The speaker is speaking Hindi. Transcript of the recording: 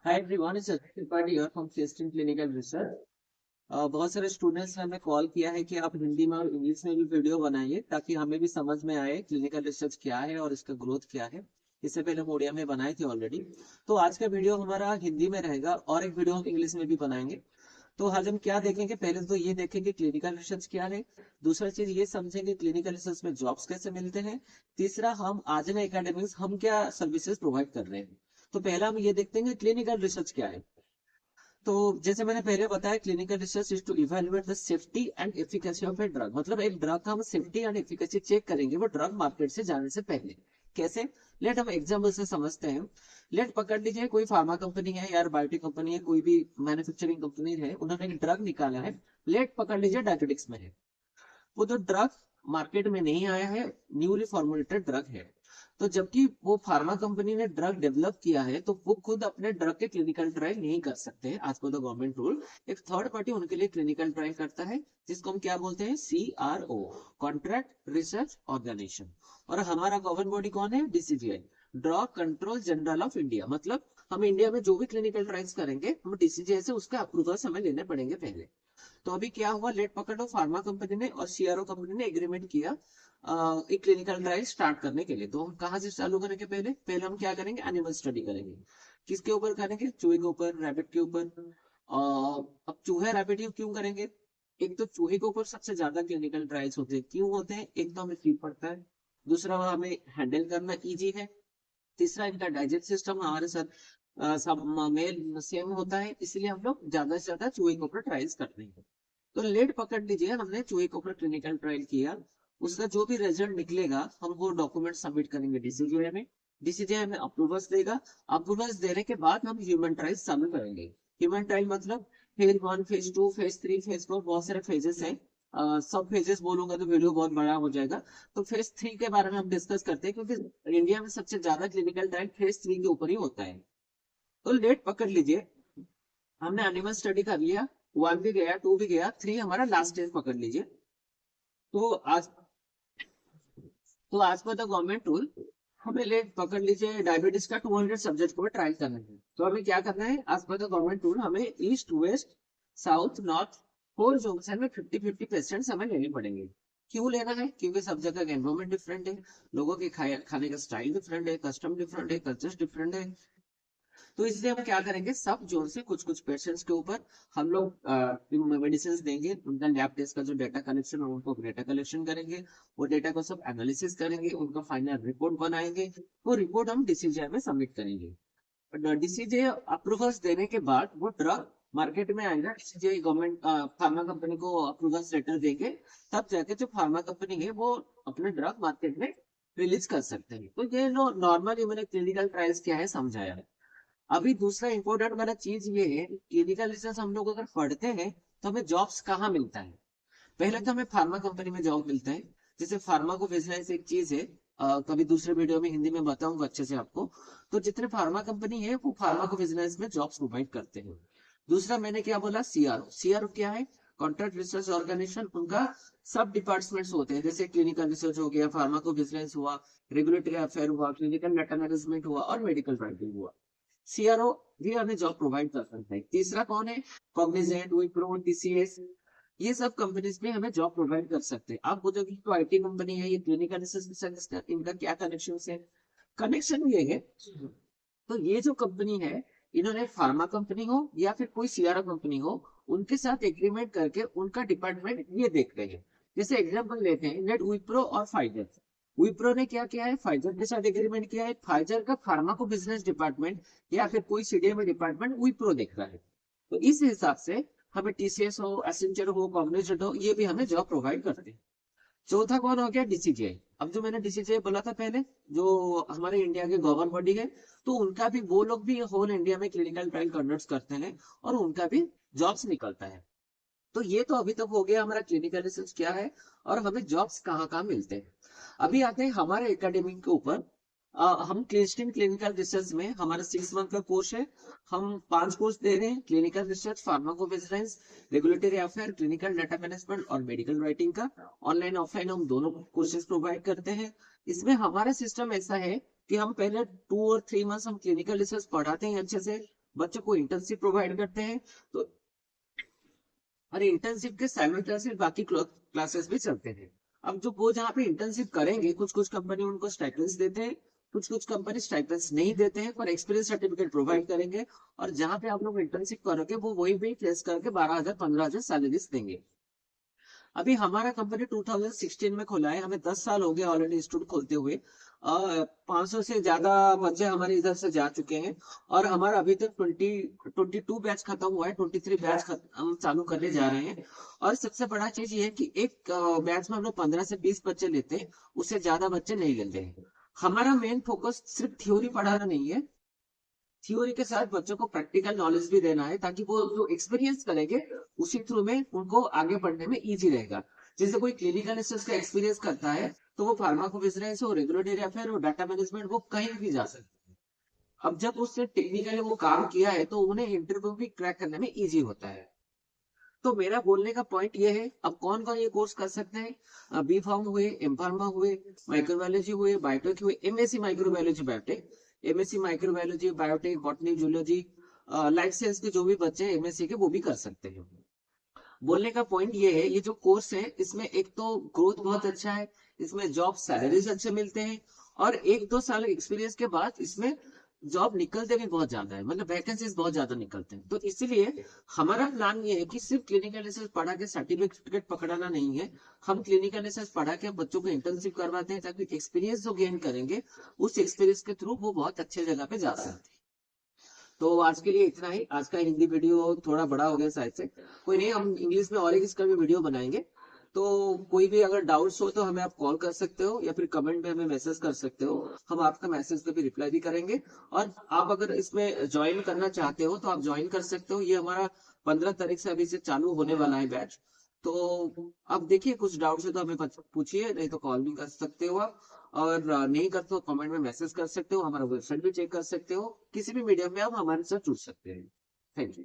Hi everyone, it's Tripathi here from Cliston clinical research. बहुत सारे स्टूडेंट्स ने हमें कॉल किया है कि आप हिंदी में और इंग्लिश में भी वीडियो बनाइए ताकि हमें भी समझ में आए क्लिनिकल रिसर्च क्या है और इसका ग्रोथ क्या है। इससे पहले हम ओडिया में बनाए थे ऑलरेडी। तो आज का वीडियो हमारा हिंदी में रहेगा और एक वीडियो हम इंग्लिश में भी बनाएंगे। तो आज हम क्या देखेंगे, पहले तो ये देखेंगे क्लिनिकल रिसर्च क्या है। दूसरा चीज ये समझेंगे क्लिनिकल रिसर्च में जॉब्स कैसे मिलते हैं। तीसरा, हम आज में एकेडमिक्स हम क्या सर्विसेज प्रोवाइड कर रहे हैं। तो पहला हम ये देखते हैं क्लिनिकल रिसर्च क्या है। तो जैसे मैंने पहले बताया, clinical research is to evaluate the safety and efficacy of a drug. मतलब एक ड्रग का हम सेफ्टी एंड एफिकेसी चेक करेंगे वो ड्रग मार्केट से जाने से पहले। कैसे? लेट हम एग्जाम्पल से समझते हैं। लेट पकड़ लीजिए, कोई फार्मा कंपनी है या बायोटेक कंपनी है, कोई भी मैन्युफैक्चरिंग कंपनी है, उन्होंने एक ड्रग निकाला है। लेट पकड़ लीजिए डायबिटिक्स में है। वो जो ड्रग मार्केट में नहीं आया है, न्यूली फॉर्मुलेटेड ड्रग है। तो जबकि वो फार्मा कंपनी ने ड्रग डेवलप किया है, तो वो खुद अपने ड्रग के क्लिनिकल ट्रायल नहीं कर सकते आज पर द गवर्नमेंट रूल। एक थर्ड पार्टी उनके लिए क्लिनिकल ट्रायल करता है, जिसको हम क्या बोलते हैं, CRO, कॉन्ट्रैक्ट रिसर्च ऑर्गेनाइजेशन। और हमारा गवर्नमेंट बॉडी कौन है? DCGI, drug control general of India. मतलब हम इंडिया में जो भी क्लिनिकल ट्रायल्स करेंगे, हम DCGI से उसका अप्रूवल हमें लेने पड़ेंगे पहले। तो अभी क्या हुआ, लेट पकड़ो, फार्मा कंपनी ने और CRO कंपनी ने एग्रीमेंट किया एक क्लिनिकल ट्रायल स्टार्ट करने के लिए। तो हम कहाँ से चालू करेंगे? पहले पहले हम क्या करेंगे, एनिमल स्टडी करेंगे। किसके ऊपर करेंगे? चूहे के ऊपर, रैबिट के ऊपर। अब चूहे रैबिट क्यों करेंगे? एक तो चूहे के ऊपर सबसे ज्यादा क्लिनिकल ट्रायल्स होते हैं। क्यों होते हैं? एक तो हमें फीड पड़ता है, दूसरा हमें हैंडल करना इजी है, तीसरा इनका डाइजेस्ट सिस्टम हमारे साथ सब मेल सेम होता है, इसलिए हम लोग ज्यादा से ज्यादा चूहे के ऊपर ट्रायल्स करते हैं। तो लेट पकड़ लीजिए, हमने चूहे के ऊपर क्लिनिकल ट्रायल किया। उसका जो भी रिजल्ट निकलेगा, हम वो डॉक्यूमेंट सबमिट करेंगे DCGI में। DCGI में अप्रूवल्स देगा। अप्रूवल्स देने के बाद हम ह्यूमन ट्रायल चालू करेंगे। ह्यूमन ट्रायल मतलब फेज 1, फेज 2, फेज 3, फेज 4, बहुत सारे फेजेस हैं। सब फेजेस बोलूंगा तो वीडियो बहुत बड़ा हो जाएगा। तो फेज 3 के बारे में हम डिस्कस करते हैं, क्योंकि इंडिया में सबसे ज्यादा क्लिनिकल ट्रायल फेज 3 के ऊपर ही होता है। तो लेट पकड़ लीजिए, हमने एनिमल स्टडी कर लिया। 1 भी गया, 2 भी गया, 3 हमारा लास्ट स्टेज पकड़ लीजिए। तो आज तो आज पर द गवर्नमेंट रूल, हमें ले पकड़ लीजिए डायबिटीज का 200 सब्जेक्ट को ट्रायल करना है। तो हमें क्या करना है, आज पर द गवर्नमेंट रूल हमें east, west, south, north, 4 zone में 50-50% हमें लेने पड़ेंगे। क्यों लेना है? क्योंकि सब जगह का एनवायरमेंट डिफरेंट है, लोगों के खाने का स्टाइल डिफरेंट है, कस्टम डिफरेंट है, कल्चर डिफरेंट है। तो इसलिए हम क्या करेंगे, सब जोन से कुछ कुछ पेशेंट्स के ऊपर हम लोग मेडिसिन देंगे। उनका लैब टेस्ट का जो डेटा कलेक्शन है, उनको डेटा कलेक्शन करेंगे। वो डेटा को सब एनालिसिस करेंगे, उनका फाइनल रिपोर्ट बनाएंगे। वो रिपोर्ट हम DCGI में सबमिट करेंगे। DCGI अप्रूवल्स देने के बाद वो ड्रग मार्केट में आएगा। DCGI गवर्नमेंट फार्मा कंपनी को अप्रूवल्स लेटर देंगे, तब जाके जो फार्मा कंपनी है वो अपने ड्रग मार्केट में रिलीज कर सकते हैं। तो ये नॉर्मली मैंने क्लिनिकल ट्रायल्स क्या है समझाया है। अभी दूसरा इंपॉर्टेंट वाला चीज ये है, क्लिनिकल रिसर्च हम लोग अगर पढ़ते हैं तो हमें जॉब्स कहाँ मिलता है। पहले तो हमें फार्मा कंपनी में जॉब मिलता है। जैसे फार्मा को बिजनेस एक चीज है, कभी दूसरे वीडियो में हिंदी में बताऊंगा अच्छे से आपको। तो जितने फार्मा कंपनी है वो फार्मा को बिजनेस में जॉब्स प्रोवाइड करते हैं। दूसरा मैंने क्या बोला, CRO क्या है? Contract research organization. उनका सब डिपार्टमेंट्स होते हैं, जैसे क्लिनिकल रिसर्च हो गया, फार्मा को बिजनेस हुआ, रेगुलेटरी अफेयर हुआ, क्लिनिकल डाटा मैनेजमेंट हुआ और मेडिकल राइटिंग हुआ। CRO भी हमें जॉब प्रोवाइड कर सकता है। तीसरा कौन है? Cognizant, Wipro, TCS। ये सब कंपनीज में हमें जॉब प्रोवाइड कर सकते हैं। आप बोलोगे तो IT कंपनी है, ये क्लिनिकल रिसर्च, इनका क्या कनेक्शन है? कनेक्शन ये है, तो ये जो कंपनी है, इन्होंने फार्मा कंपनी हो या फिर कोई CRO कंपनी हो, उनके साथ एग्रीमेंट करके उनका डिपार्टमेंट ये देख रहे हैं। जैसे एग्जांपल लेते हैं, लेट विप्रो और फाइजर। विप्रो ने क्या किया है, फाइजर के साथ एग्रीमेंट किया है। फाइजर का फार्मा को बिजनेस डिपार्टमेंट या फिर कोई CDMO डिपार्टमेंट विप्रो देख रहा है। तो इस हिसाब से हमें TCS हो, एसेंचर हो, कॉग्निजेंट हो, ये भी हमें जॉब प्रोवाइड करते हैं। चौथा कौन हो गया? DCGI। अब जो मैंने DCGI बोला था पहले, जो हमारे इंडिया के गवर्नमेंट बॉडी है, तो उनका भी, वो लोग भी होल इंडिया में क्लिनिकल ट्रायल कंडक्ट करते हैं और उनका भी जॉब्स निकलता है। तो ये तो अभी तक हो गया हमारा क्लिनिकल रिसर्च क्या है और हमें जॉब्स कहाँ कहाँ मिलते हैं। अभी आते हैं हमारे एकेडमिक के ऊपर। हम क्लिस्टन क्लिनिकल रिसर्च में हमारा 6 मंथ का कोर्स है। हम 5 कोर्स दे रहे हैं, clinical research, pharmacovigilance, regulatory affair, clinical data management और मेडिकल राइटिंग का। ऑनलाइन ऑफलाइन हम दोनों कोर्सेज प्रोवाइड करते हैं। इसमें हमारा सिस्टम ऐसा है कि हम पहले 2 और 3 मंथ्स हम क्लिनिकल रिसर्च पढ़ाते हैं अच्छे से। बच्चों को इंटर्नशिप प्रोवाइड करते हैं। तो और इंटर्नशिप के साइमल्टेनियसली बाकी क्लासेस भी चलते हैं। अब जो वो जहाँ पे इंटर्नशिप करेंगे, कुछ कुछ कंपनी उनको स्टाइपेंड्स देते हैं, कुछ कुछ कंपनी स्टाइपेंड्स नहीं देते हैं, पर एक्सपीरियंस सर्टिफिकेट प्रोवाइड करेंगे। और जहाँ पे आप लोग इंटर्नशिप करोगे वो वही पे प्लेस करके 12,000 15,000 सैलरीज देंगे। अभी हमारा कंपनी 2016 में खुला है, हमें 10 साल हो गए ऑलरेडी इंस्टीट्यूट खोलते हुए। 500 से ज्यादा बच्चे हमारे इधर से जा चुके हैं। और हमारा अभी तक 22 बैच खत्म हुआ है, 23 बैच हम चालू करने जा रहे हैं। और सबसे बड़ा चीज ये है कि एक बैच में हम लोग 15 से 20 बच्चे लेते हैं, उससे ज्यादा बच्चे नहीं लेते हैं। हमारा मेन फोकस सिर्फ थ्योरी पढ़ाना नहीं है, थ्योरी के साथ बच्चों को प्रैक्टिकल नॉलेज भी देना है, ताकि वो जो एक्सपीरियंस करेंगे उसी थ्रू में उनको आगे बढ़ने में इजी रहेगा। जैसे कोई क्लिनिकल रिसर्च का एक्सपीरियंस करता है तो वो फार्माकोविजिलेंस हो, रेगुलेटरी अफेयर हो, डाटा मैनेजमेंट, वो कहीं भी जा सकता है। अब जब उसने टेक्निकली वो काम किया है तो उन्हें इंटरव्यू भी क्रैक करने में इजी होता है। तो मेरा बोलने का पॉइंट ये है, अब कौन कौन ये कोर्स कर सकते हैं? बी फार्म हुए, एम फार्मा हुए, माइक्रोबायोलॉजी हुए, बायोटेक हुए, MSc microbiology biotech, MSc microbiology biotech, botany, zoology, life science के जो भी बच्चे हैं एमएससी के, वो भी कर सकते हैं। बोलने का पॉइंट ये है, ये जो कोर्स है इसमें एक तो ग्रोथ बहुत अच्छा है, इसमें जॉब सैलरीज अच्छे मिलते हैं, और 1-2 साल एक्सपीरियंस के बाद इसमें जॉब निकलते भी बहुत ज्यादा है, मतलब वैकेंसीज बहुत ज्यादा निकलते हैं। तो इसीलिए हमारा प्लान ये है कि सिर्फ क्लिनिकल रिसर्च पढ़ा के सर्टिफिकेट पकड़ाना नहीं है। हम क्लिनिकल रिसर्च पढ़ा के बच्चों को इंटर्नशिप करवाते हैं, ताकि एक्सपीरियंस जो गेन करेंगे उस एक्सपीरियंस के थ्रू वो बहुत अच्छे जगह पे जा सकते हैं। तो आज के लिए इतना ही। आज का हिंदी वीडियो थोड़ा बड़ा हो गया शायद से, कोई नहीं, हम इंग्लिश में और एक इसका भी वीडियो बनाएंगे। तो कोई भी अगर डाउट्स हो तो हमें आप कॉल कर सकते हो, या फिर कमेंट में हमें मैसेज कर सकते हो, हम आपका मैसेज पे भी रिप्लाई भी करेंगे। और आप अगर इसमें ज्वाइन करना चाहते हो तो आप ज्वाइन कर सकते हो। ये हमारा 15 तारीख से अभी से चालू होने वाला है बैच। तो आप देखिए, कुछ डाउट्स है तो हमें पूछिए, नहीं तो कॉल भी कर सकते हो आप। और नहीं कर तो कमेंट में मैसेज कर सकते हो, हमारा वेबसाइट भी चेक कर सकते हो, किसी भी मीडियम में आप हमारे साथ जुड़ सकते हैं। Thank you.